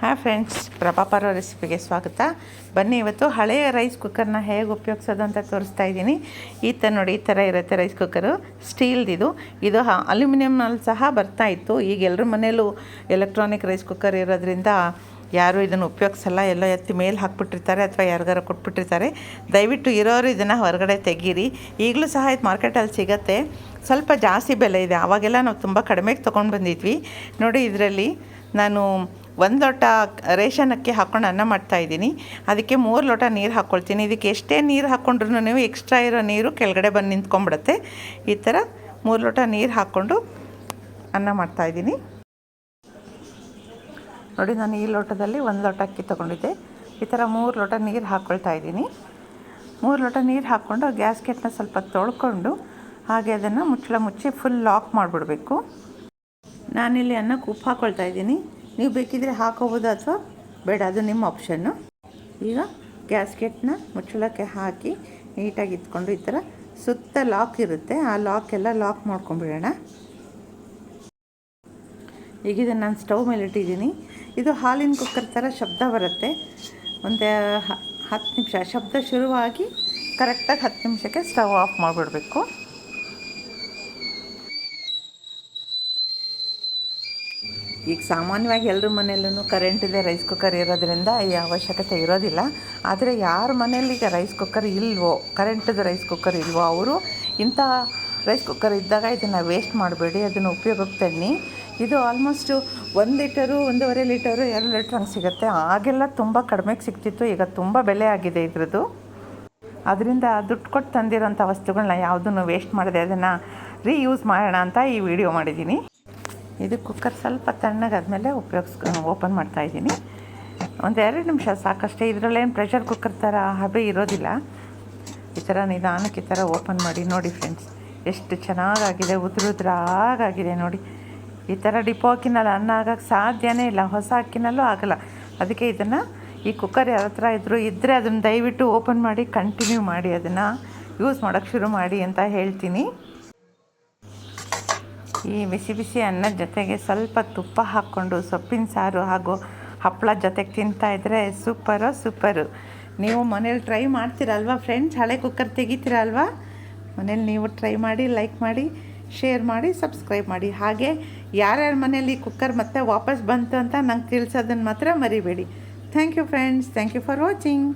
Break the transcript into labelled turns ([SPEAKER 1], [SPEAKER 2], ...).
[SPEAKER 1] Hi friends, ಪ್ರಭಾಪರ ರೆಸಿಪಿಗೆ ಸ್ವಾಗತ. ಬನ್ನಿ, ಇವತ್ತು ಹಳೆಯ ರೈಸ್ ಕುಕ್ಕರ್ನ ಹೇಗೆ ಉಪಯೋಗಿಸೋದು ಅಂತ ತೋರಿಸ್ತಾ ಇದ್ದೀನಿ. ನೋಡಿ, ಈ ಥರ ಇರುತ್ತೆ ರೈಸ್ ಕುಕ್ಕರು. ಸ್ಟೀಲ್ದಿದು. ಇದು ಅಲ್ಯೂಮಿನಿಯಮ್ನಲ್ಲಿ ಸಹ ಬರ್ತಾಯಿತ್ತು. ಈಗ ಎಲ್ಲರ ಮನೇಲೂ ಎಲೆಕ್ಟ್ರಾನಿಕ್ ರೈಸ್ ಕುಕ್ಕರ್ ಇರೋದ್ರಿಂದ ಯಾರು ಇದನ್ನು ಉಪಯೋಗಿಸಲ್ಲ. ಎಲ್ಲೋ ಎತ್ತಿ ಮೇಲೆ ಹಾಕ್ಬಿಟ್ಟಿರ್ತಾರೆ ಅಥವಾ ಯಾರಿಗಾರ ಕೊಟ್ಬಿಟ್ಟಿರ್ತಾರೆ. ದಯವಿಟ್ಟು ಇರೋರು ಇದನ್ನು ಹೊರಗಡೆ ತೆಗೀರಿ. ಈಗಲೂ ಸಹ ಇದು ಮಾರ್ಕೆಟಲ್ಲಿ ಸಿಗುತ್ತೆ. ಸ್ವಲ್ಪ ಜಾಸ್ತಿ ಬೆಲೆ ಇದೆ. ಆವಾಗೆಲ್ಲ ನಾವು ತುಂಬ ಕಡಿಮೆಗೆ ತೊಗೊಂಡು ಬಂದಿದ್ವಿ. ನೋಡಿ, ಇದರಲ್ಲಿ ನಾನು 1 ಲೋಟ ರೇಷನ್ ಅಕ್ಕಿ ಹಾಕ್ಕೊಂಡು ಅನ್ನ ಮಾಡ್ತಾಯಿದ್ದೀನಿ. ಅದಕ್ಕೆ 3 ಲೋಟ ನೀರು ಹಾಕ್ಕೊಳ್ತೀನಿ. ಇದಕ್ಕೆ ಎಷ್ಟೇ ನೀರು ಹಾಕ್ಕೊಂಡ್ರೂ ನೀವು ಎಕ್ಸ್ಟ್ರಾ ಇರೋ ನೀರು ಕೆಳಗಡೆ ಬಂದು ನಿಂತ್ಕೊಂಡ್ಬಿಡುತ್ತೆ. ಈ ಥರ 3 ಲೋಟ ನೀರು ಹಾಕ್ಕೊಂಡು ಅನ್ನ ಮಾಡ್ತಾಯಿದ್ದೀನಿ. ನೋಡಿ, ನಾನು ಈ ಲೋಟದಲ್ಲಿ 1 ಲೋಟ ಅಕ್ಕಿ ತೊಗೊಂಡಿದ್ದೆ. ಈ ಥರ 3 ಲೋಟ ನೀರು ಹಾಕ್ಕೊಳ್ತಾ ಇದ್ದೀನಿ. 3 ಲೋಟ ನೀರು ಹಾಕ್ಕೊಂಡು ಗ್ಯಾಸ್ಕೆಟ್ನ ಸ್ವಲ್ಪ ತೊಳ್ಕೊಂಡು ಹಾಗೆ ಅದನ್ನು ಮುಚ್ಚಳ ಮುಚ್ಚಿ ಫುಲ್ ಲಾಕ್ ಮಾಡಿಬಿಡ್ಬೇಕು. ನಾನಿಲ್ಲಿ ಅನ್ನಕ್ಕೆ ಉಪ್ಪು ಹಾಕ್ಕೊಳ್ತಾ ಇದ್ದೀನಿ. ನೀವು ಬೇಕಿದ್ರೆ ಹಾಕೋಬೋದು ಅಥವಾ ಬೇಡ, ಅದು ನಿಮ್ಮ ಆಪ್ಷನ್ನು. ಈಗ ಗ್ಯಾಸ್ಕೆಟ್ನ ಮುಚ್ಚಳಕ್ಕೆ ಹಾಕಿ ನೀಟಾಗಿ ಇಟ್ಕೊಂಡು ಈ ಥರ ಸುತ್ತ ಲಾಕ್ ಇರುತ್ತೆ, ಆ ಲಾಕೆಲ್ಲ ಲಾಕ್ ಮಾಡ್ಕೊಂಬಿಡೋಣ. ಈಗ ಇದನ್ನು ನಾನು ಸ್ಟವ್ ಮೇಲೆ ಇಟ್ಟಿದ್ದೀನಿ. ಇದು ಹಾಲಿನ ಕುಕ್ಕರ್ ಥರ ಶಬ್ದ ಬರುತ್ತೆ. ಒಂದು 10 ನಿಮಿಷ ಶಬ್ದ ಶುರುವಾಗಿ ಕರೆಕ್ಟಾಗಿ 10 ನಿಮಿಷಕ್ಕೆ ಸ್ಟವ್ ಆಫ್ ಮಾಡಿಬಿಡಬೇಕು. ಈಗ ಸಾಮಾನ್ಯವಾಗಿ ಎಲ್ಲರ ಮನೆಯಲ್ಲೂ ಕರೆಂಟಿದೆ ರೈಸ್ ಕುಕ್ಕರ್ ಇರೋದ್ರಿಂದ ಈ ಅವಶ್ಯಕತೆ ಇರೋದಿಲ್ಲ. ಆದರೆ ಯಾರ ಮನೇಲಿ ಈಗ ರೈಸ್ ಕುಕ್ಕರ್ ಇಲ್ವೋ, ಕರೆಂಟದ ರೈಸ್ ಕುಕ್ಕರ್ ಇಲ್ವೋ, ಅವರು ಇಂಥ ರೈಸ್ ಕುಕ್ಕರ್ ಇದ್ದಾಗ ಇದನ್ನು ವೇಸ್ಟ್ ಮಾಡಬೇಡಿ, ಅದನ್ನು ಉಪಯೋಗಕ್ಕೆ ತನ್ನಿ. ಇದು ಆಲ್ಮೋಸ್ಟು 1 ಲೀಟರು, 1.5 ಲೀಟರು, 2 ಲೀಟ್ರ್ ಹಂಗೆ ಸಿಗುತ್ತೆ. ಆಗೆಲ್ಲ ತುಂಬ ಕಡಿಮೆಗೆ ಸಿಗ್ತಿತ್ತು. ಈಗ ತುಂಬ ಬೆಲೆ ಆಗಿದೆ ಇದ್ರದ್ದು. ಅದರಿಂದ ದುಡ್ಡು ಕೊಟ್ಟು ತಂದಿರೋಂಥ ವಸ್ತುಗಳನ್ನ ಯಾವುದನ್ನು ವೇಸ್ಟ್ ಮಾಡದೆ ಅದನ್ನು ರೀಯೂಸ್ ಮಾಡೋಣ ಅಂತ ಈ ವಿಡಿಯೋ ಮಾಡಿದ್ದೀನಿ. ಇದು ಕುಕ್ಕರ್ ಸ್ವಲ್ಪ ತಣ್ಣಗಾದ್ಮೇಲೆ ಓಪನ್ ಮಾಡ್ತಾಯಿದ್ದೀನಿ. 1-2 ನಿಮಿಷ ಸಾಕಷ್ಟೇ. ಇದರಲ್ಲೇನು ಪ್ರೆಷರ್ ಕುಕ್ಕರ್ ಥರ ಹಬೆ ಇರೋದಿಲ್ಲ. ಈ ಥರ ನಿಧಾನಕ್ಕೆ ಈ ಥರ ಓಪನ್ ಮಾಡಿ ನೋಡಿ ಫ್ರೆಂಡ್ಸ್, ಎಷ್ಟು ಚೆನ್ನಾಗಾಗಿದೆ, ಉದುರುದ್ರಾಗಾಗಿದೆ ನೋಡಿ. ಈ ಥರ ಡಿಪೋ ಅಕ್ಕಿನಲ್ಲಿ ಅನ್ನ ಆಗೋಕ್ಕೆ ಸಾಧ್ಯನೇ ಇಲ್ಲ, ಹೊಸ ಅಕ್ಕಿನಲ್ಲೂ ಆಗಲ್ಲ. ಅದಕ್ಕೆ ಇದನ್ನು ಈ ಕುಕ್ಕರ್ ಯಾರ ಹತ್ರ ಇದ್ದರೆ ಅದನ್ನು ದಯವಿಟ್ಟು ಓಪನ್ ಮಾಡಿ ಕಂಟಿನ್ಯೂ ಮಾಡಿ, ಅದನ್ನು ಯೂಸ್ ಮಾಡೋಕ್ಕೆ ಶುರು ಮಾಡಿ ಅಂತ ಹೇಳ್ತೀನಿ. ಈ ಬಿಸಿ ಬಿಸಿ ಅನ್ನದ ಜೊತೆಗೆ ಸ್ವಲ್ಪ ತುಪ್ಪ ಹಾಕ್ಕೊಂಡು ಸೊಪ್ಪಿನ ಸಾರು ಹಾಗೂ ಹಪ್ಪಳ ಜೊತೆಗೆ ತಿಂತಾಯಿದ್ರೆ ಸೂಪರು. ನೀವು ಮನೇಲಿ ಟ್ರೈ ಮಾಡ್ತೀರಲ್ವ ಫ್ರೆಂಡ್ಸ್? ಹಳೆ ಕುಕ್ಕರ್ ತೆಗಿತೀರಲ್ವ? ಮನೇಲಿ ನೀವು ಟ್ರೈ ಮಾಡಿ, ಲೈಕ್ ಮಾಡಿ, ಶೇರ್ ಮಾಡಿ, ಸಬ್ಸ್ಕ್ರೈಬ್ ಮಾಡಿ. ಹಾಗೆ ಯಾರ್ಯಾರ ಮನೇಲಿ ಕುಕ್ಕರ್ ಮತ್ತೆ ವಾಪಸ್ ಬಂತು ಅಂತ ನಂಗೆ ತಿಳಿಸೋದನ್ನು ಮಾತ್ರ ಮರಿಬೇಡಿ. Thank you friends. Thank you for watching.